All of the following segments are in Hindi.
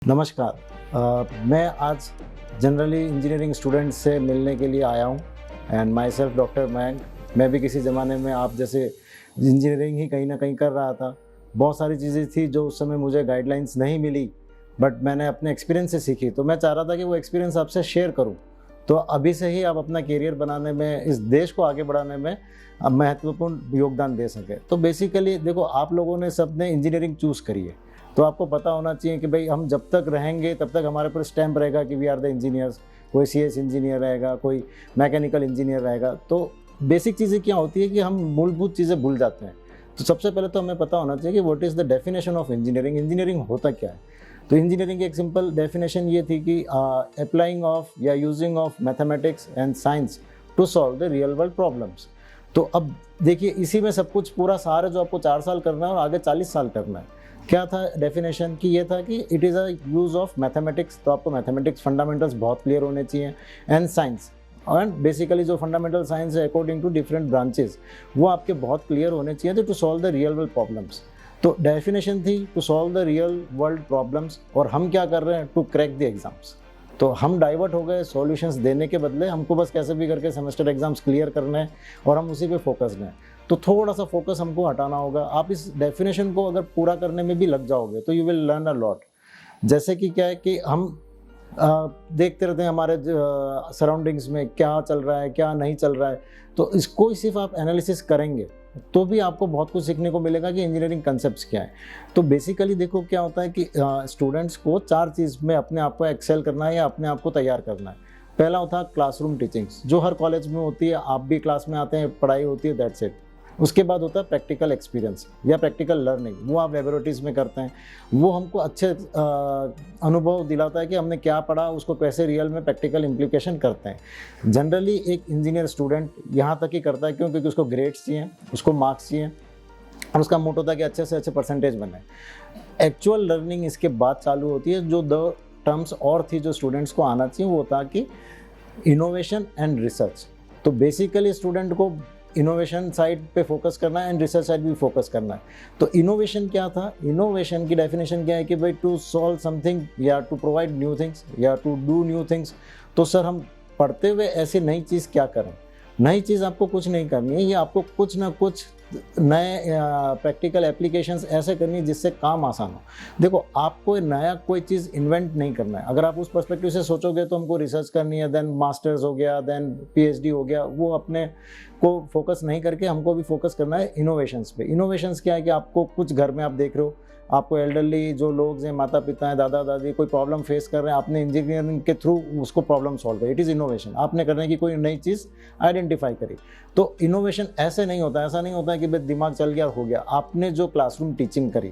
नमस्कार। मैं आज जनरली इंजीनियरिंग स्टूडेंट्स से मिलने के लिए आया हूँ and my self doctor Mayank. मैं भी किसी ज़माने में आप जैसे इंजीनियरिंग ही कहीं ना कहीं कर रहा था। बहुत सारी चीज़ें थी जो उस समय मुझे गाइडलाइंस नहीं मिली, बट मैंने अपने एक्सपीरियंस से सीखी। तो मैं चाह रहा था कि वो एक्सपीरियंस आपसे शेयर करूँ। तो अभी से ही आप अपना करियर बनाने में, इस देश को आगे बढ़ाने में महत्वपूर्ण योगदान दे सकें। तो बेसिकली देखो, आप लोगों ने सबने इंजीनियरिंग चूज़ करी है, तो आपको पता होना चाहिए कि भाई हम जब तक रहेंगे तब तक हमारे पर स्टैम्प रहेगा कि वी आर द इंजीनियर्स। कोई सीएस इंजीनियर रहेगा, कोई मैकेनिकल इंजीनियर रहेगा। तो बेसिक चीज़ें क्या होती है कि हम मूलभूत चीज़ें भूल जाते हैं। तो सबसे पहले तो हमें पता होना चाहिए कि what is the definition of engineering. Engineering होता क्या है? तो इंजीनियरिंग की एक सिंपल डेफिनेशन ये थी कि अप्लाइंग ऑफ या using of mathematics and science to solve the real world problems. तो अब देखिए, इसी में सब कुछ पूरा सार है जो आपको 4 साल करना है और आगे 40 साल करना है। क्या था डेफिनेशन? कि ये था कि it is a use of mathematics. तो आपको मैथमेटिक्स फंडामेंटल्स बहुत क्लियर होने चाहिए, एंड साइंस। एंड बेसिकली जो फंडामेंटल साइंस है अकॉर्डिंग टू डिफरेंट ब्रांचेस, वो आपके बहुत क्लियर होने चाहिए to solve the real world problems. तो डेफिनेशन थी to solve the real world problems, और हम क्या कर रहे हैं? To crack the exams. तो हम डाइवर्ट हो गए सॉल्यूशंस देने के बदले। हमको बस कैसे भी करके सेमेस्टर एग्जाम्स क्लियर करने हैं और हम उसी पे फोकस्ड हैं। तो थोड़ा सा फोकस हमको हटाना होगा। आप इस डेफिनेशन को अगर पूरा करने में भी लग जाओगे तो you will learn a lot. जैसे कि क्या है कि हम देखते रहते हैं हमारे सराउंडिंग्स में क्या चल रहा है, क्या नहीं चल रहा है। तो इसको सिर्फ आप एनालिसिस करेंगे तो भी आपको बहुत कुछ सीखने को मिलेगा कि इंजीनियरिंग कंसेप्ट्स क्या है। तो बेसिकली देखो, क्या होता है कि स्टूडेंट्स को 4 चीज़ में अपने आप को एक्सेल करना है या अपने आप को तैयार करना है। पहला होता है क्लासरूम टीचिंग्स, जो हर कॉलेज में होती है। आप भी क्लास में आते हैं, पढ़ाई होती है, दैट्स इट। उसके बाद होता है प्रैक्टिकल एक्सपीरियंस या प्रैक्टिकल लर्निंग। वो आप लेबोरेटरीज़ में करते हैं। वो हमको अच्छे अनुभव दिलाता है कि हमने क्या पढ़ा, उसको कैसे रियल में प्रैक्टिकल इम्प्लीकेशन करते हैं। जनरली एक इंजीनियर स्टूडेंट यहाँ तक ही करता है, क्यों? क्योंकि उसको ग्रेड्स चाहिए, उसको मार्क्स चाहिए, और उसका मोटो था कि अच्छे से अच्छे परसेंटेज बने। एक्चुअल लर्निंग इसके बाद चालू होती है। जो 2 टर्म्स और थी जो स्टूडेंट्स को आना चाहिए, वो था कि इनोवेशन एंड रिसर्च। तो बेसिकली स्टूडेंट को इनोवेशन साइड पे फोकस करना है एंड रिसर्च साइड भी फोकस करना है। तो इनोवेशन क्या था? इनोवेशन की डेफिनेशन क्या है कि भाई टू सॉल्व समथिंग या टू प्रोवाइड न्यू थिंग्स या टू डू न्यू थिंग्स। तो सर, हम पढ़ते हुए ऐसी नई चीज़ क्या करें? नई चीज़ आपको कुछ नहीं करनी है, ये आपको कुछ ना कुछ नए प्रैक्टिकल एप्लीकेशंस ऐसे करनी है जिससे काम आसान हो। देखो, आपको नया कोई चीज़ इन्वेंट नहीं करना है। अगर आप उस पर्सपेक्टिव से सोचोगे तो हमको रिसर्च करनी है, देन मास्टर्स हो गया, देन पीएचडी हो गया, वो अपने को फोकस नहीं करके हमको भी फोकस करना है इनोवेशंस पे। इनोवेशंस क्या है कि आपको कुछ घर में आप देख रहे हो, आपको एल्डरली जो लोग हैं, माता पिता हैं, दादा दादी, कोई प्रॉब्लम फेस कर रहे हैं, आपने इंजीनियरिंग के थ्रू उसको प्रॉब्लम सॉल्व करी। It is innovation. आपने करने की कोई नई चीज़ आइडेंटिफाई करी। तो इनोवेशन ऐसे नहीं होता। ऐसा नहीं होता है कि बस दिमाग चल गया हो गया। आपने जो क्लासरूम टीचिंग करी,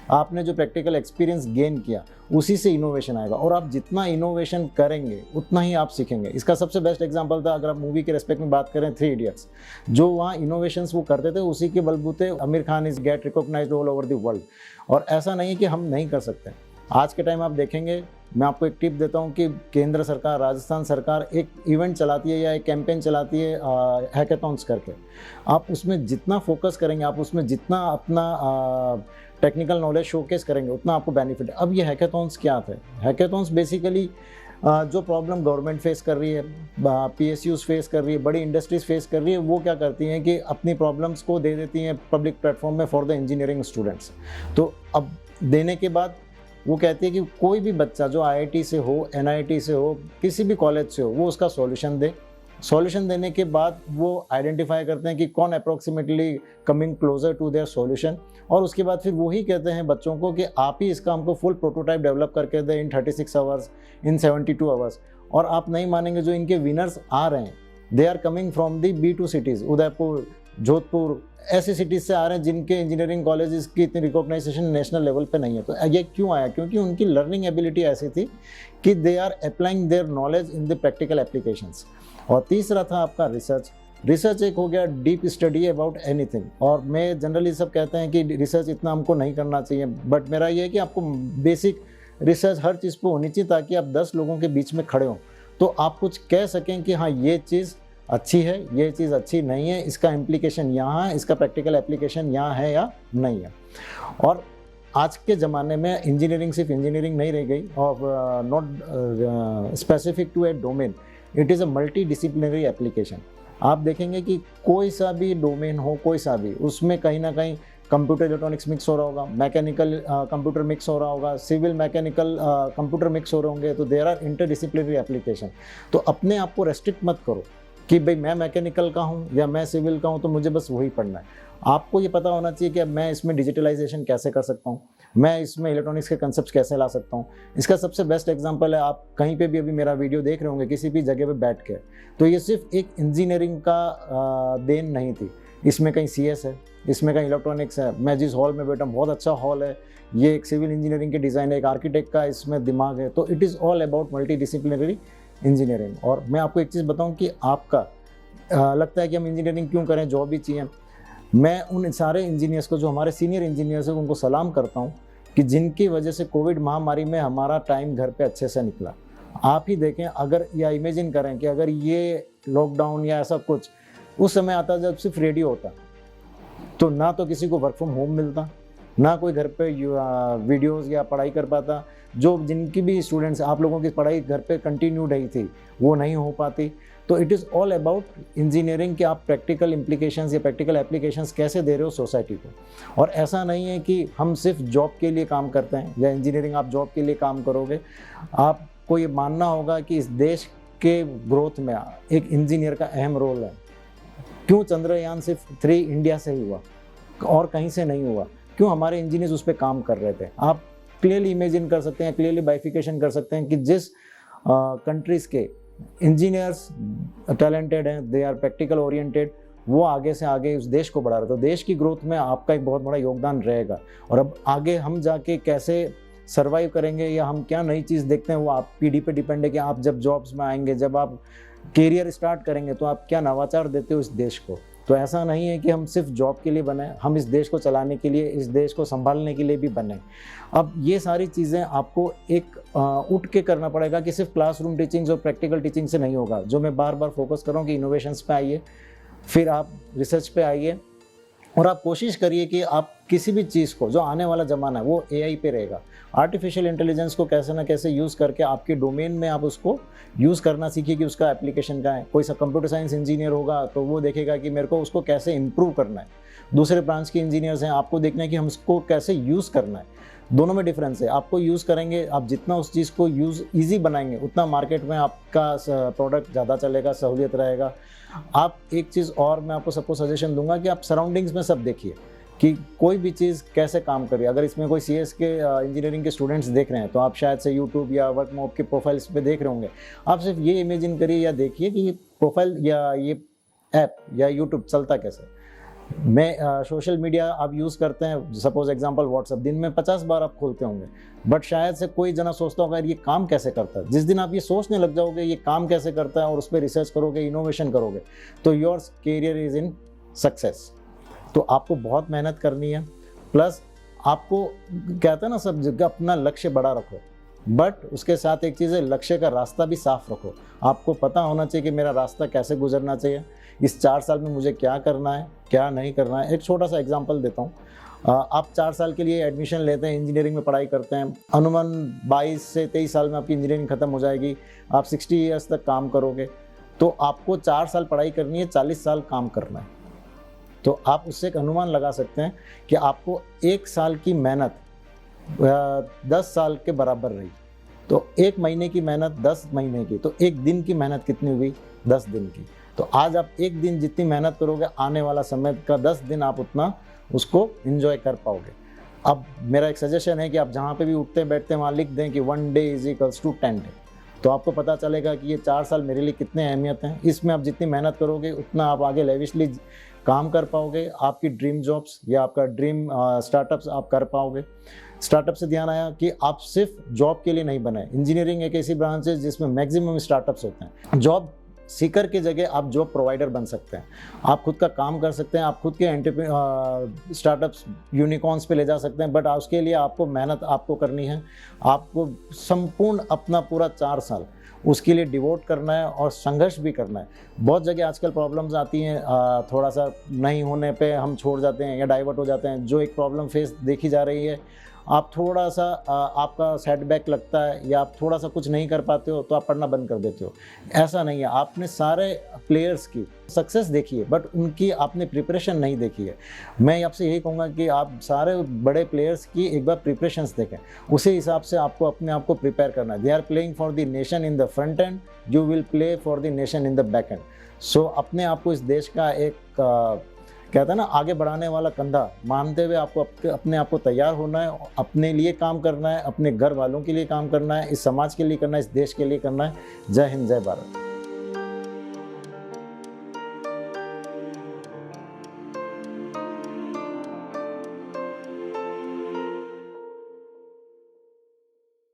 आपने जो प्रैक्टिकल एक्सपीरियंस गेन किया, उसी से इनोवेशन आएगा। और आप जितना इनोवेशन करेंगे उतना ही आप सीखेंगे। इसका सबसे बेस्ट एग्जांपल था, अगर आप मूवी के रेस्पेक्ट में बात करें, 3 इडियट्स। जो वहाँ इनोवेशंस वो करते थे, उसी के बलबूते Aamir Khan is get recognised all over the world. और ऐसा नहीं है कि हम नहीं कर सकते। आज के टाइम आप देखेंगे, मैं आपको एक टिप देता हूँ कि केंद्र सरकार, राजस्थान सरकार एक इवेंट चलाती है या एक कैंपेन चलाती है हैकेथॉन्स करके। आप उसमें जितना फोकस करेंगे, आप उसमें जितना अपना टेक्निकल नॉलेज शोकेस करेंगे, उतना आपको बेनिफिट है। अब ये हैकेथॉन्स क्या थे? हैकेथॉन्स बेसिकली जो प्रॉब्लम गवर्नमेंट फेस कर रही है, पीएसयूज फेस कर रही है, बड़ी इंडस्ट्रीज फेस कर रही है, वो क्या करती हैं कि अपनी प्रॉब्लम्स को दे देती हैं पब्लिक प्लेटफॉर्म में फॉर द इंजीनियरिंग स्टूडेंट्स। तो अब देने के बाद वो कहती है कि कोई भी बच्चा जो आईआईटी से हो, एनआईटी से हो, किसी भी कॉलेज से हो, वो उसका सॉल्यूशन दे। सॉल्यूशन देने के बाद वो आइडेंटिफाई करते हैं कि कौन approximately coming closer to their solution, और उसके बाद फिर वही कहते हैं बच्चों को कि आप ही इसका हमको फुल प्रोटोटाइप डेवलप करके दें इन 36 आवर्स, इन 72 आवर्स। और आप नहीं मानेंगे, जो इनके विनर्स आ रहे हैं, they are coming from the B2 cities, Udaipur, Jodhpur, ऐसी सिटीज़ से आ रहे हैं जिनके इंजीनियरिंग कॉलेजेस की इतनी रिकॉग्नाइजेशन नेशनल लेवल पे नहीं है। तो ये क्यों आया? क्योंकि उनकी लर्निंग एबिलिटी ऐसी थी कि they are applying their knowledge in the practical applications. और तीसरा था आपका रिसर्च। रिसर्च एक हो गया डीप स्टडी अबाउट एनीथिंग। और मैं जनरली सब कहते हैं कि रिसर्च इतना हमको नहीं करना चाहिए, बट मेरा ये है कि आपको बेसिक रिसर्च हर चीज़ पे होनी चाहिए, ताकि आप 10 लोगों के बीच में खड़े हों तो आप कुछ कह सकें कि हाँ, ये चीज़ अच्छी है, ये चीज़ अच्छी नहीं है, इसका इम्प्लीकेशन यहाँ है, इसका प्रैक्टिकल एप्लीकेशन यहाँ है या नहीं है। और आज के ज़माने में इंजीनियरिंग सिर्फ इंजीनियरिंग नहीं रह गई और not specific to a domain, it is a multi disciplinary application. आप देखेंगे कि कोई सा भी डोमेन हो, कोई सा भी, उसमें कहीं ना कहीं कंप्यूटर इलेक्ट्रॉनिक्स मिक्स हो रहा होगा, मैकेनिकल कंप्यूटर मिक्स हो रहा होगा, सिविल मैकेनिकल कंप्यूटर मिक्स हो रहे होंगे, तो देयर आर इंटरडिसिप्लिनरी एप्लीकेशन। तो अपने आप को रेस्ट्रिक्ट मत करो कि भाई मैं मैकेनिकल का हूँ या मैं सिविल का हूँ तो मुझे बस वही पढ़ना है। आपको ये पता होना चाहिए कि मैं इसमें डिजिटलाइजेशन कैसे कर सकता हूँ, मैं इसमें इलेक्ट्रॉनिक्स के कंसेप्ट कैसे ला सकता हूँ। इसका सबसे बेस्ट एग्जांपल है, आप कहीं पे भी अभी मेरा वीडियो देख रहे होंगे किसी भी जगह पे बैठ के, तो ये सिर्फ एक इंजीनियरिंग का देन नहीं थी। इसमें कहीं CS है, इसमें कहीं इलेक्ट्रॉनिक्स है, मैं जिस हॉल में बैठा हूँ बहुत अच्छा हॉल है, ये एक सिविल इंजीनियरिंग के डिज़ाइन है, एक आर्किटेक्ट का इसमें दिमाग है। तो it is all about multi disciplinary engineering. और मैं आपको एक चीज़ बताऊँ कि आपका लगता है कि हम इंजीनियरिंग क्यों करें, जॉब भी चाहिए। मैं उन सारे इंजीनियर्स को, जो हमारे सीनियर इंजीनियर्स हैं, उनको सलाम करता हूँ कि जिनकी वजह से कोविड महामारी में हमारा टाइम घर पे अच्छे से निकला। आप ही देखें, अगर या इमेजिन करें कि अगर ये लॉकडाउन या ऐसा कुछ उस समय आता जब सिर्फ रेडियो होता, तो ना तो किसी को वर्क फ्रॉम होम मिलता, ना कोई घर पे वीडियोस या पढ़ाई कर पाता। जो जिनकी भी स्टूडेंट्स, आप लोगों की पढ़ाई घर पे कंटिन्यू रही थी, वो नहीं हो पाती। तो it is all about engineering कि आप प्रैक्टिकल इम्प्लीकेशंस या प्रैक्टिकल एप्लीकेशंस कैसे दे रहे हो सोसाइटी को। और ऐसा नहीं है कि हम सिर्फ जॉब के लिए काम करते हैं या इंजीनियरिंग आप जॉब के लिए काम करोगे। आपको ये मानना होगा कि इस देश के ग्रोथ में एक इंजीनियर का अहम रोल है। क्यों चंद्रयान सिर्फ 3 इंडिया से ही हुआ और कहीं से नहीं हुआ? क्यों हमारे इंजीनियर्स उस पर काम कर रहे थे? आप क्लियरली इमेजिन कर सकते हैं, क्लियरली बाइफिकेशन कर सकते हैं कि जिस कंट्रीज़ के इंजीनियर्स टैलेंटेड हैं, दे आर प्रैक्टिकल ओरिएंटेड, वो आगे से आगे उस देश को बढ़ा रहे। तो देश की ग्रोथ में आपका एक बहुत बड़ा योगदान रहेगा। और अब आगे हम जाके कैसे सर्वाइव करेंगे या हम क्या नई चीज़ देखते हैं, वो आप पीढ़ी पे डिपेंड है कि आप जब जॉब्स में आएंगे, जब आप करियर स्टार्ट करेंगे, तो आप क्या नवाचार देते हो इस देश को। तो ऐसा नहीं है कि हम सिर्फ जॉब के लिए बने, हम इस देश को चलाने के लिए, इस देश को संभालने के लिए भी बने। अब ये सारी चीज़ें आपको एक उठ के करना पड़ेगा कि सिर्फ क्लासरूम टीचिंग और प्रैक्टिकल टीचिंग से नहीं होगा। जो मैं बार बार फोकस कर रहा हूँ कि इनोवेशंस पे आइए, फिर आप रिसर्च पे आइए, और आप कोशिश करिए कि आप किसी भी चीज़ को, जो आने वाला ज़माना है वो AI पे रहेगा, आर्टिफिशियल इंटेलिजेंस को कैसे ना कैसे यूज़ करके आपके डोमेन में आप उसको यूज़ करना सीखिए कि उसका एप्लीकेशन क्या है। कोई सा कंप्यूटर साइंस इंजीनियर होगा तो वो देखेगा कि मेरे को उसको कैसे इम्प्रूव करना है। दूसरे ब्रांच के इंजीनियर्स हैं, आपको देखना है कि हम उसको कैसे यूज़ करना है। दोनों में डिफरेंस है। आपको यूज़ करेंगे, आप जितना उस चीज़ को यूज़ ईजी बनाएंगे, उतना मार्केट में आपका प्रोडक्ट ज़्यादा चलेगा, सहूलियत रहेगा। आप एक चीज़ और मैं आपको सबको सजेशन दूंगा कि आप सराउंडिंग्स में सब देखिए कि कोई भी चीज़ कैसे काम कर रही है। अगर इसमें कोई CS के इंजीनियरिंग के स्टूडेंट्स देख रहे हैं तो आप शायद से यूट्यूब या वर्कमॉप के प्रोफाइल्स पे देख रहे होंगे। आप सिर्फ ये इमेजिन करिए या देखिए कि ये प्रोफाइल या ये ऐप या यूट्यूब चलता कैसे। मैं सोशल मीडिया आप यूज़ करते हैं, सपोज एग्जांपल व्हाट्सएप, दिन में 50 बार आप खोलते होंगे, बट शायद से कोई जना सोचता होगा ये काम कैसे करता है। जिस दिन आप ये सोचने लग जाओगे ये काम कैसे करता है और उस पर रिसर्च करोगे, इनोवेशन करोगे, तो your career is in success. तो आपको बहुत मेहनत करनी है, प्लस आपको कहते हैं ना सब जगह अपना लक्ष्य बड़ा रखो, बट उसके साथ एक चीज़ है, लक्ष्य का रास्ता भी साफ रखो। आपको पता होना चाहिए कि मेरा रास्ता कैसे गुजरना चाहिए, इस 4 साल में मुझे क्या करना है, क्या नहीं करना है। एक छोटा सा एग्जांपल देता हूँ। आप 4 साल के लिए एडमिशन लेते हैं, इंजीनियरिंग में पढ़ाई करते हैं, अनुमान 22 से 23 साल में आपकी इंजीनियरिंग ख़त्म हो जाएगी, आप 60 ईयर्स तक काम करोगे। तो आपको 4 साल पढ़ाई करनी है, 40 साल काम करना है। तो आप उससे एक अनुमान लगा सकते हैं कि आपको 1 साल की मेहनत 10 साल के बराबर रही। तो 1 महीने की मेहनत 10 महीने की, तो 1 दिन की मेहनत कितनी हुई? 10 दिन की। तो आज आप 1 दिन जितनी मेहनत करोगे, आने वाला समय का 10 दिन आप उतना उसको एंजॉय कर पाओगे। अब मेरा एक सजेशन है कि आप जहाँ पे भी उठते बैठते हैं वहाँ लिख दें कि 1 day is equals to 10 day. तो आपको पता चलेगा कि ये 4 साल मेरे लिए कितने अहमियत हैं। इसमें आप जितनी मेहनत करोगे उतना आप आगे लेविशली काम कर पाओगे, आपकी ड्रीम जॉब्स या आपका ड्रीम स्टार्टअप्स आप कर पाओगे। स्टार्टअप से ध्यान आया कि आप सिर्फ जॉब के लिए नहीं बनाए। इंजीनियरिंग एक ऐसी ब्रांच है जिसमें मैक्सिमम स्टार्टअप्स होते हैं। जॉब सीकर की जगह आप जॉब प्रोवाइडर बन सकते हैं, आप खुद का काम कर सकते हैं, आप खुद के स्टार्टअप्स यूनिकॉर्न्स पे ले जा सकते हैं। बट उसके लिए आपको मेहनत आपको करनी है, आपको संपूर्ण अपना पूरा 4 साल उसके लिए डिवोट करना है और संघर्ष भी करना है। बहुत जगह आजकल प्रॉब्लम्स आती हैं, थोड़ा सा नहीं होने पे हम छोड़ जाते हैं या डाइवर्ट हो जाते हैं। जो एक प्रॉब्लम फेस देखी जा रही है आप थोड़ा सा आपका सेटबैक लगता है या आप थोड़ा सा कुछ नहीं कर पाते हो तो आप पढ़ना बंद कर देते हो। ऐसा नहीं है, आपने सारे प्लेयर्स की सक्सेस देखी है बट उनकी आपने प्रिपरेशन नहीं देखी है। मैं आपसे यही कहूँगा कि आप सारे बड़े प्लेयर्स की एक बार प्रिपरेशंस देखें, उसी हिसाब से आपको अपने आप को प्रिपेयर करना है। They are playing for the nation in the front end, you will play for the nation in the back end. So अपने आप को इस देश का एक कहता है ना आगे बढ़ाने वाला कंधा मानते हुए आपको अपने आप को तैयार होना है, अपने लिए काम करना है, अपने घर वालों के लिए काम करना है, इस समाज के लिए करना है, इस देश के लिए करना है। जय हिंद, जय भारत।